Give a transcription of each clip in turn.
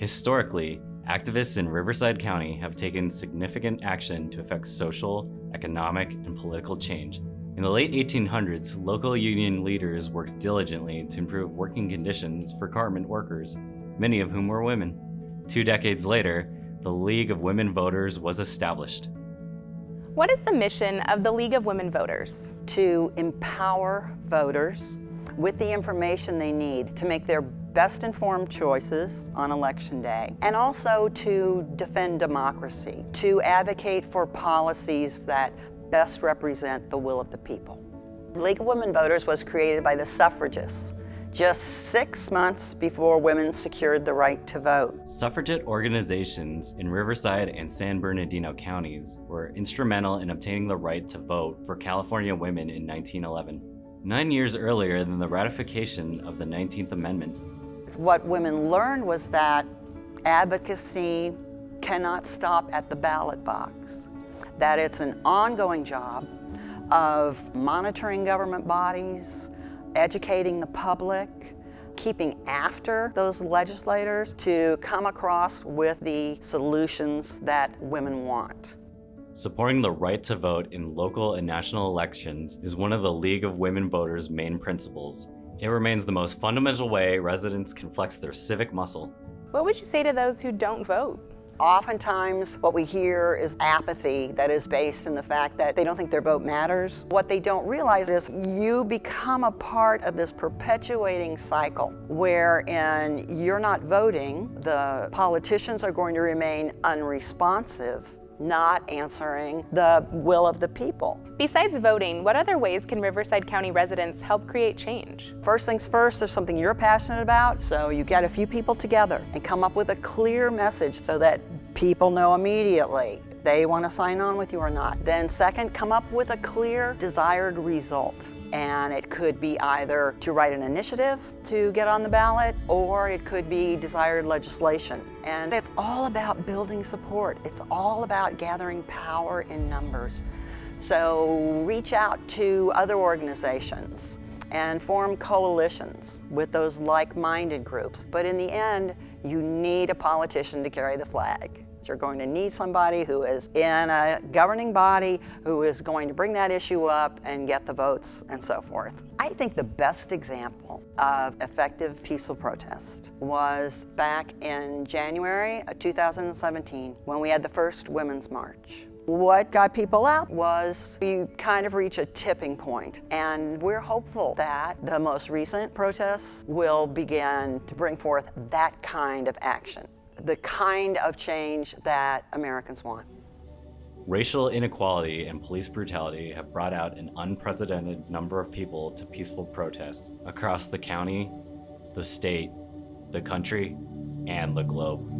Historically, activists in Riverside County have taken significant action to affect social, economic, and political change. In the late 1800s, local union leaders worked diligently to improve working conditions for garment workers, many of whom were women. 2 decades later, the League of Women Voters was established. What is the mission of the League of Women Voters? To empower voters with the information they need to make their best informed choices on election day, and also to defend democracy, to advocate for policies that best represent the will of the people. The League of Women Voters was created by the suffragists just 6 months before women secured the right to vote. Suffragette organizations in Riverside and San Bernardino counties were instrumental in obtaining the right to vote for California women in 1911, 9 years earlier than the ratification of the 19th Amendment. What women learned was that advocacy cannot stop at the ballot box, that it's an ongoing job of monitoring government bodies, educating the public, keeping after those legislators to come across with the solutions that women want. Supporting the right to vote in local and national elections is one of the League of Women Voters' main principles. It remains the most fundamental way residents can flex their civic muscle. What would you say to those who don't vote? Oftentimes, what we hear is apathy that is based in the fact that they don't think their vote matters. What they don't realize is you become a part of this perpetuating cycle wherein you're not voting, the politicians are going to remain unresponsive, not answering the will of the people. Besides voting, what other ways can Riverside County residents help create change? First things first, there's something you're passionate about, so you get a few people together and come up with a clear message so that people know immediately if they want to sign on with you or not. Then second, come up with a clear desired result. And it could be either to write an initiative to get on the ballot, or it could be desired legislation. And it's all about building support. It's all about gathering power in numbers. So reach out to other organizations and form coalitions with those like-minded groups. But in the end, you need a politician to carry the flag. You're going to need somebody who is in a governing body who is going to bring that issue up and get the votes and so forth. I think the best example of effective peaceful protest was back in January of 2017 when we had the first Women's March. What got people out was you kind of reach a tipping point, and we're hopeful that the most recent protests will begin to bring forth that kind of action, the kind of change that Americans want. Racial inequality and police brutality have brought out an unprecedented number of people to peaceful protests across the county, the state, the country, and the globe.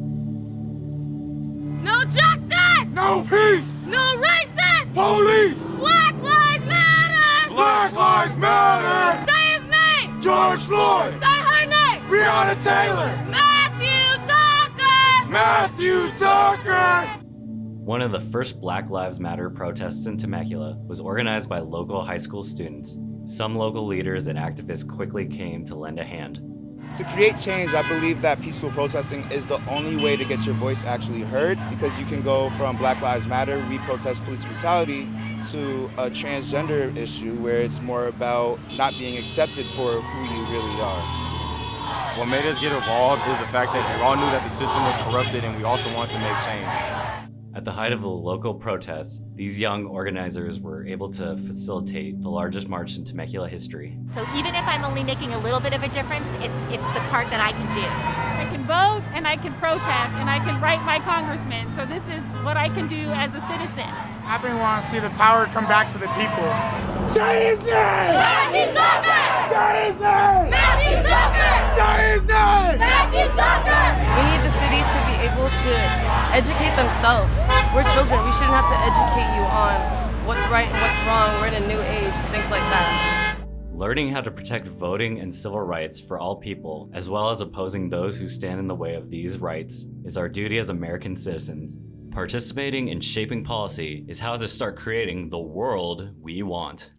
No justice! No peace! No racist! Police! Black Lives Matter! Black Lives Matter! Say his name! George Floyd! Say her name! Breonna Taylor! Matthew Tucker! One of the first Black Lives Matter protests in Temecula was organized by local high school students. Some local leaders and activists quickly came to lend a hand. To create change, I believe that peaceful protesting is the only way to get your voice actually heard, because you can go from Black Lives Matter, we protest police brutality, to a transgender issue where it's more about not being accepted for who you really are. What made us get involved is the fact that we all knew that the system was corrupted and we also wanted to make change. At the height of the local protests, these young organizers were able to facilitate the largest march in Temecula history. So even if I'm only making a little bit of a difference, it's the part that I can do. I can vote and I can protest and I can write my congressman. So this is what I can do as a citizen. I've been wanting to see the power come back to the people. Say his name! Matthew Tucker! Say his name! Matthew Tucker! Say his name! Matthew Tucker! We need the city to be able to educate themselves. We're children. We shouldn't have to educate you on what's right and what's wrong. We're in a new age, things like that. Learning how to protect voting and civil rights for all people, as well as opposing those who stand in the way of these rights, is our duty as American citizens. Participating in shaping policy is how to start creating the world we want.